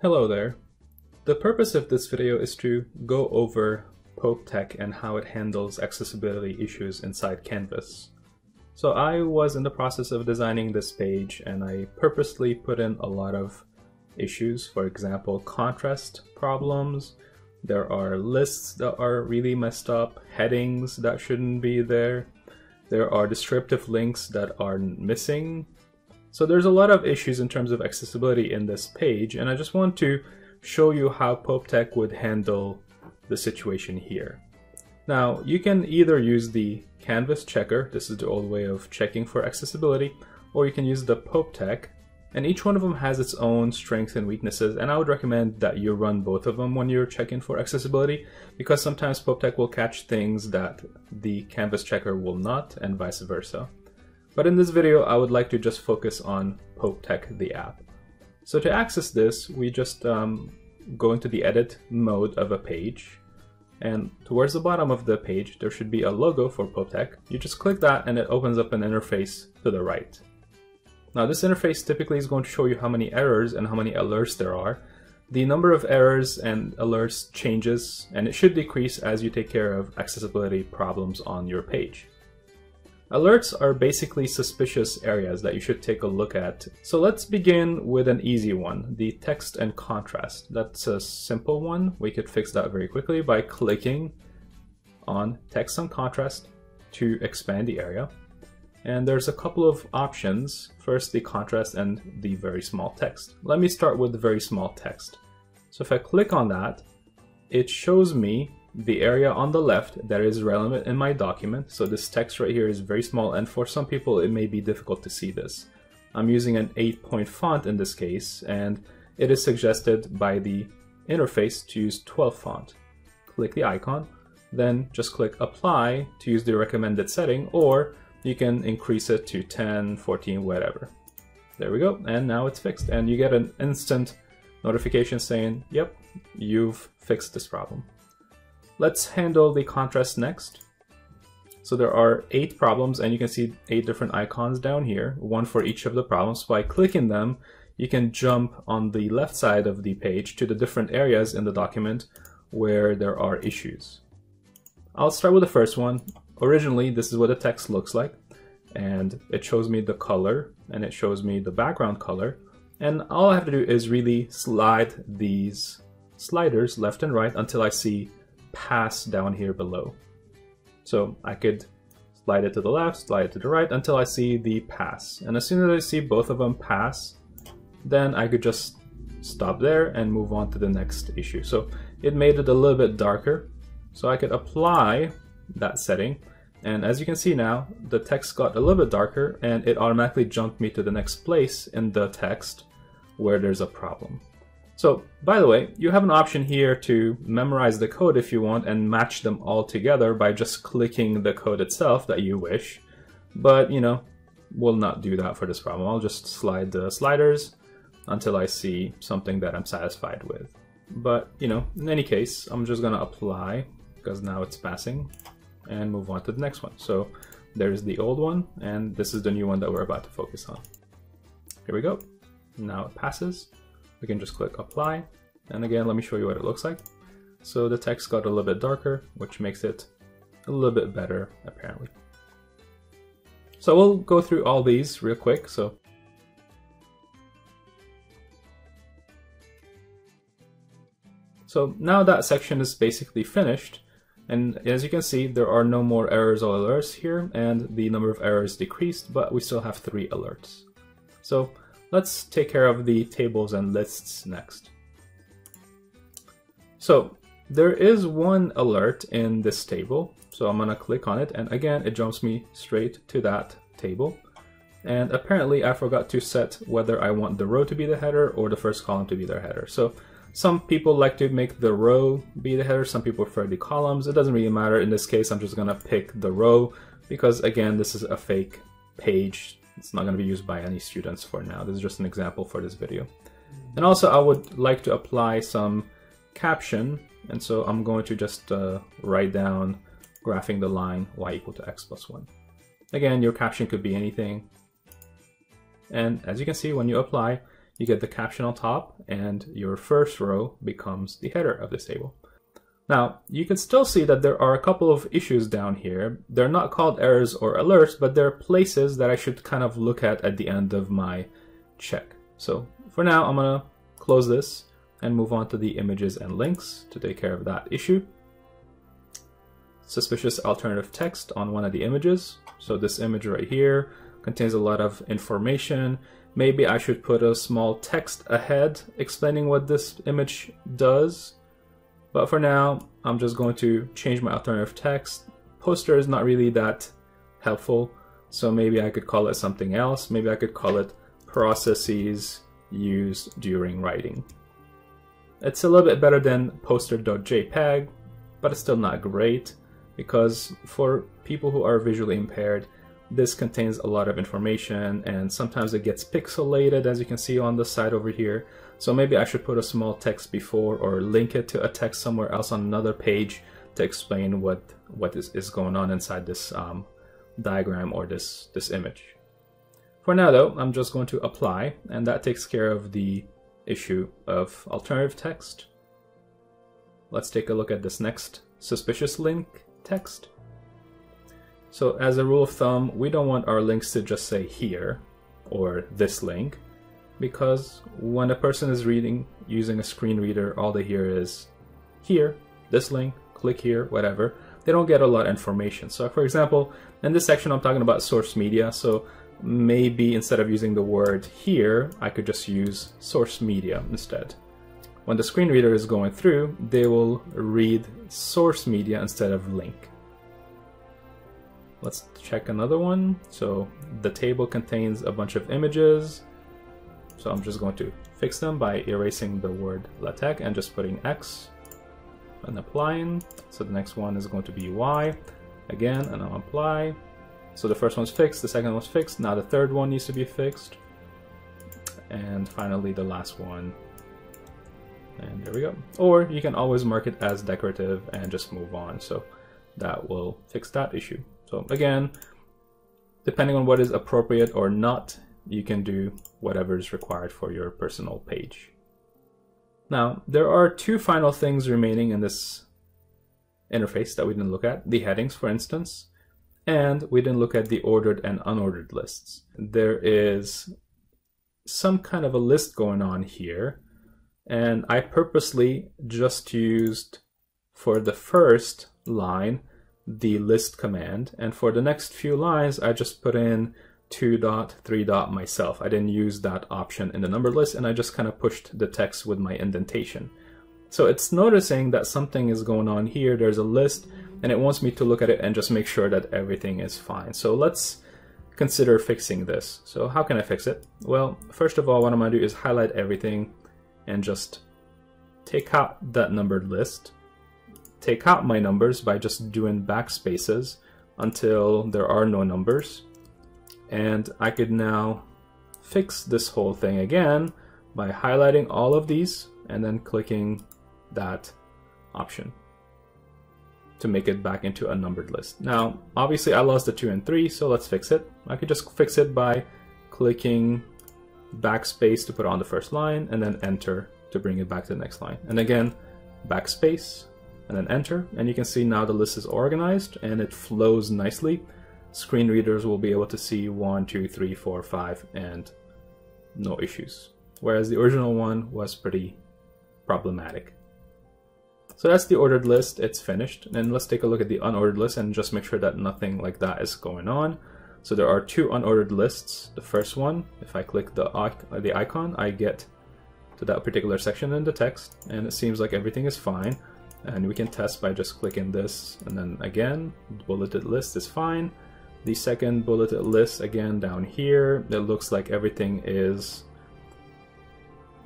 Hello there. The purpose of this video is to go over Pope Tech and how it handles accessibility issues inside Canvas. So I was in the process of designing this page and I purposely put in a lot of issues. For example, contrast problems. There are lists that are really messed up, headings that shouldn't be there. There are descriptive links that are missing. So there's a lot of issues in terms of accessibility in this page, and I just want to show you how Pope Tech would handle the situation here. Now, you can either use the Canvas checker, this is the old way of checking for accessibility, or you can use the Pope Tech, and each one of them has its own strengths and weaknesses, and I would recommend that you run both of them when you're checking for accessibility, because sometimes Pope Tech will catch things that the Canvas checker will not, and vice versa. But in this video, I would like to just focus on Pope Tech, the app. So to access this, we just go into the edit mode of a page. And towards the bottom of the page, there should be a logo for Pope Tech. You just click that and it opens up an interface to the right. Now this interface typically is going to show you how many errors and how many alerts there are. The number of errors and alerts changes, and it should decrease as you take care of accessibility problems on your page. Alerts are basically suspicious areas that you should take a look at. So let's begin with an easy one, the text and contrast. That's a simple one. We could fix that very quickly by clicking on text and contrast to expand the area. And there's a couple of options. First, the contrast and the very small text. Let me start with the very small text. So if I click on that, it shows me the area on the left that is relevant in my document. So this text right here is very small, and for some people it may be difficult to see this. I'm using an 8-point font in this case, and it is suggested by the interface to use 12 font. Click the icon, then just click apply to use the recommended setting, or you can increase it to 10, 14, whatever. There we go, and now it's fixed, and you get an instant notification saying, yep, you've fixed this problem. Let's handle the contrast next. So there are 8 problems, and you can see 8 different icons down here, one for each of the problems. By clicking them, you can jump on the left side of the page to the different areas in the document where there are issues. I'll start with the first one. Originally, this is what the text looks like, and it shows me the color, and it shows me the background color, and all I have to do is really slide these sliders left and right until I see pass down here below. So I could slide it to the left, slide it to the right until I see the pass. And as soon as I see both of them pass, then I could just stop there and move on to the next issue. So it made it a little bit darker. So I could apply that setting. And as you can see now, the text got a little bit darker and it automatically jumped me to the next place in the text where there's a problem. So, by the way, you have an option here to memorize the code if you want and match them all together by just clicking the code itself that you wish. But, you know, we'll not do that for this problem. I'll just slide the sliders until I see something that I'm satisfied with. But, you know, in any case, I'm just going to apply because now it's passing and move on to the next one. So there's the old one, and this is the new one that we're about to focus on. Here we go. Now it passes. We can just click apply, and again let me show you what it looks like. So the text got a little bit darker, which makes it a little bit better apparently. So we'll go through all these real quick. So now that section is basically finished, and as you can see there are no more errors or alerts here, and the number of errors decreased, but we still have 3 alerts. So let's take care of the tables and lists next. So there is one alert in this table. So I'm gonna click on it, and again, it jumps me straight to that table. And apparently I forgot to set whether I want the row to be the header or the first column to be their header. So some people like to make the row be the header, some people prefer the columns. It doesn't really matter. In this case, I'm just gonna pick the row because again, this is a fake page. It's not going to be used by any students for now. This is just an example for this video. And also I would like to apply some caption, and so I'm going to just write down graphing the line y equal to x plus 1. Again, your caption could be anything. And as you can see, when you apply, you get the caption on top, and your first row becomes the header of this table. Now, you can still see that there are a couple of issues down here. They're not called errors or alerts, but they're places that I should kind of look at the end of my check. So for now, I'm gonna close this and move on to the images and links to take care of that issue. Suspicious alternative text on one of the images. So this image right here contains a lot of information. Maybe I should put a small text ahead explaining what this image does. But for now, I'm just going to change my alternative text. Poster is not really that helpful, so maybe I could call it something else. Maybe I could call it processes used during writing. It's a little bit better than poster.jpg, but it's still not great, because for people who are visually impaired, this contains a lot of information, and sometimes it gets pixelated, as you can see on the side over here. So maybe I should put a small text before, or link it to a text somewhere else on another page to explain what is going on inside this diagram or this image. For now though, I'm just going to apply, and that takes care of the issue of alternative text. Let's take a look at this next suspicious link text. So as a rule of thumb, we don't want our links to just say here or this link, because when a person is reading using a screen reader, all they hear is here, this link, click here, whatever. They don't get a lot of information. So for example, in this section I'm talking about source media, so maybe instead of using the word here, I could just use source media instead. When the screen reader is going through, they will read source media instead of link. Let's check another one. So the table contains a bunch of images. So I'm just going to fix them by erasing the word LaTeX and just putting X and applying. So the next one is going to be Y again, and I'll apply. So the first one's fixed, the second one's fixed. Now the third one needs to be fixed. And finally the last one. And there we go. Or you can always mark it as decorative and just move on. So that will fix that issue. So again, depending on what is appropriate or not, you can do whatever is required for your personal page. Now, there are two final things remaining in this interface that we didn't look at. The headings, for instance, and we didn't look at the ordered and unordered lists. There is some kind of a list going on here, and I purposely just used for the first line the list command, and for the next few lines I just put in 2 dot 3 dot myself. I didn't use that option in the numbered list, and I just kind of pushed the text with my indentation. So it's noticing that something is going on here. There's a list and it wants me to look at it and just make sure that everything is fine. So let's consider fixing this. So how can I fix it? Well, first of all, what I'm going to do is highlight everything and just take out that numbered list. Take out my numbers by just doing backspaces until there are no numbers. And I could now fix this whole thing again by highlighting all of these and then clicking that option to make it back into a numbered list. Now, obviously I lost the 2 and 3, so let's fix it. I could just fix it by clicking backspace to put on the first line and then enter to bring it back to the next line. And again, backspace and then enter, and you can see now the list is organized and it flows nicely. Screen readers will be able to see 1, 2, 3, 4, 5 and no issues. Whereas the original one was pretty problematic. So that's the ordered list, it's finished. And let's take a look at the unordered list and just make sure that nothing like that is going on. So there are 2 unordered lists. The first one, if I click the icon, I get to that particular section in the text, and it seems like everything is fine. And we can test by just clicking this, and then again, bulleted list is fine. The second bulleted list, again down here, it looks like everything is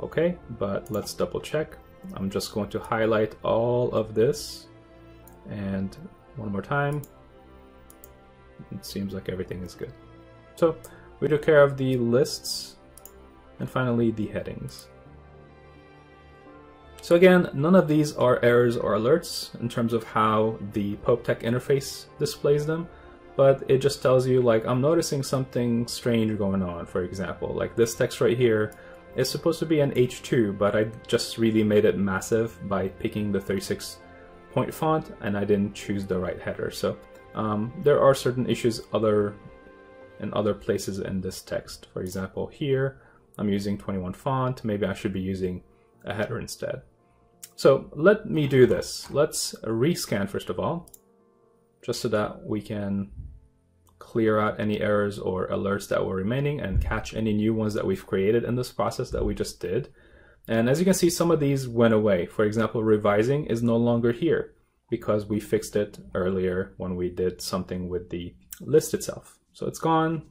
okay, but let's double check. I'm just going to highlight all of this, and one more time. It seems like everything is good. So we took care of the lists, and finally the headings. So again, none of these are errors or alerts in terms of how the PopeTech interface displays them, but it just tells you, like, I'm noticing something strange going on. For example, like this text right here is supposed to be an H2, but I just really made it massive by picking the 36-point font, and I didn't choose the right header. So there are certain issues in other places in this text. For example, here I'm using 21 font. Maybe I should be using a header instead. So let me do this. Let's rescan first of all, just so that we can clear out any errors or alerts that were remaining and catch any new ones that we've created in this process that we just did. And as you can see, some of these went away. For example, revising is no longer here because we fixed it earlier when we did something with the list itself. So it's gone,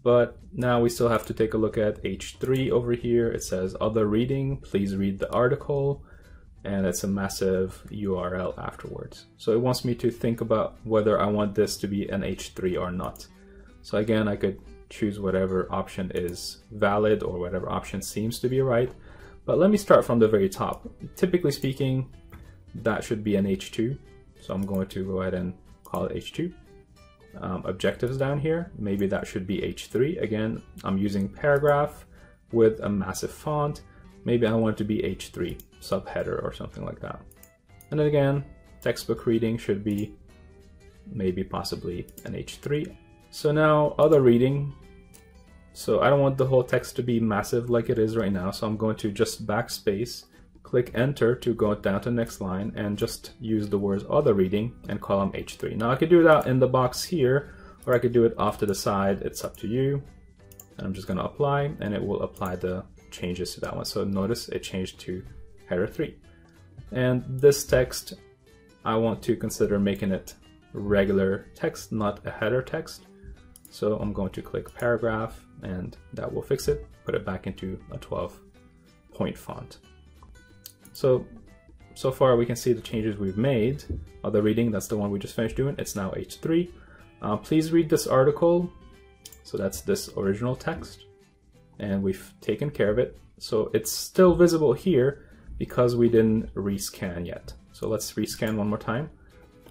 but now we still have to take a look at H3 over here. It says other reading, please read the article, and it's a massive URL afterwards. So it wants me to think about whether I want this to be an H3 or not. So again, I could choose whatever option is valid or whatever option seems to be right. But let me start from the very top. Typically speaking, that should be an H2. So I'm going to go ahead and call it H2. Objectives down here, maybe that should be H3. Again, I'm using paragraph with a massive font. Maybe I want it to be H3, subheader or something like that. And then again, textbook reading should be maybe possibly an H3. So now other reading. So I don't want the whole text to be massive like it is right now. So I'm going to just backspace, click enter to go down to the next line and just use the words other reading and call them H3. Now I could do that in the box here, or I could do it off to the side. It's up to you. And I'm just going to apply, and it will apply the changes to that one. So notice it changed to header 3. And this text, I want to consider making it regular text, not a header text. So I'm going to click paragraph, and that will fix it, put it back into a 12-point font. So far we can see the changes we've made. Other reading, that's the one we just finished doing. It's now H3. Please read this article. So that's this original text, and we've taken care of it. So it's still visible here because we didn't rescan yet. So let's rescan one more time.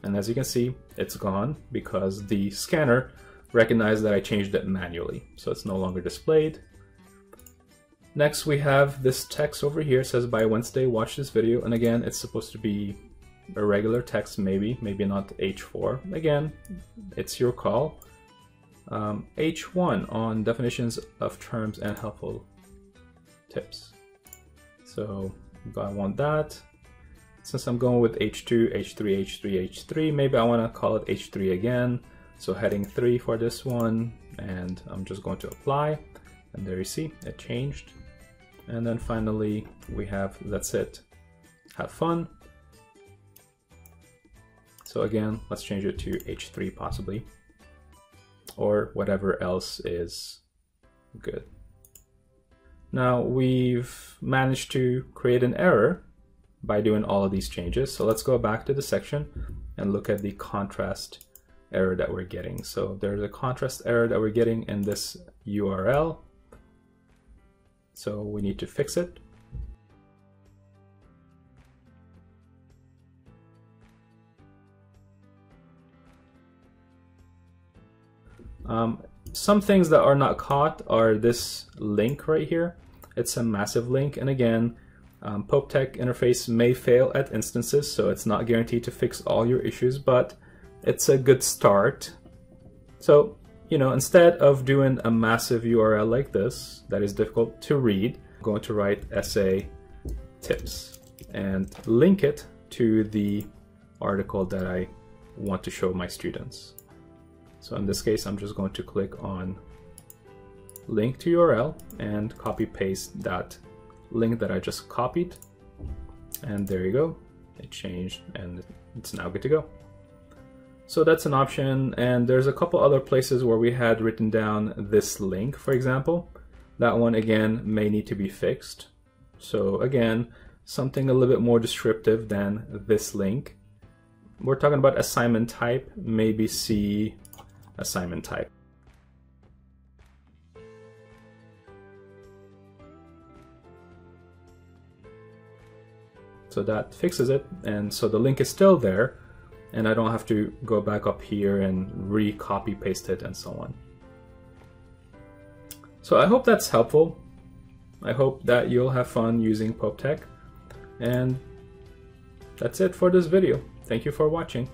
And as you can see, it's gone because the scanner recognized that I changed it manually. So it's no longer displayed. Next, we have this text over here. It says by Wednesday, watch this video. And again, it's supposed to be a regular text, maybe not H4. Again, it's your call. H1 on definitions of terms and helpful tips. So I want that. Since I'm going with H2, H3, H3, H3, maybe I want to call it H3 again. So heading 3 for this one, and I'm just going to apply. And there you see, it changed. And then finally, we have, that's it. Have fun. So again, let's change it to H3 possibly, or whatever else is good. Now we've managed to create an error by doing all of these changes. So let's go back to the section and look at the contrast error that we're getting. So there's a contrast error that we're getting in this URL. So we need to fix it. Some things that are not caught are this link right here. It's a massive link, and again, PopeTech interface may fail at instances, so it's not guaranteed to fix all your issues, but it's a good start. So, you know, instead of doing a massive URL like this that is difficult to read, I'm going to write essay tips and link it to the article that I want to show my students. So in this case, I'm just going to click on link to URL and copy paste that link that I just copied. And there you go. It changed and it's now good to go. So that's an option. And there's a couple other places where we had written down this link, for example. That one again may need to be fixed. So again, something a little bit more descriptive than this link. We're talking about assignment type, maybe see assignment type. So that fixes it, and so the link is still there, and I don't have to go back up here and re-copy paste it and so on. So I hope that's helpful. I hope that you'll have fun using PopeTech, and that's it for this video. Thank you for watching.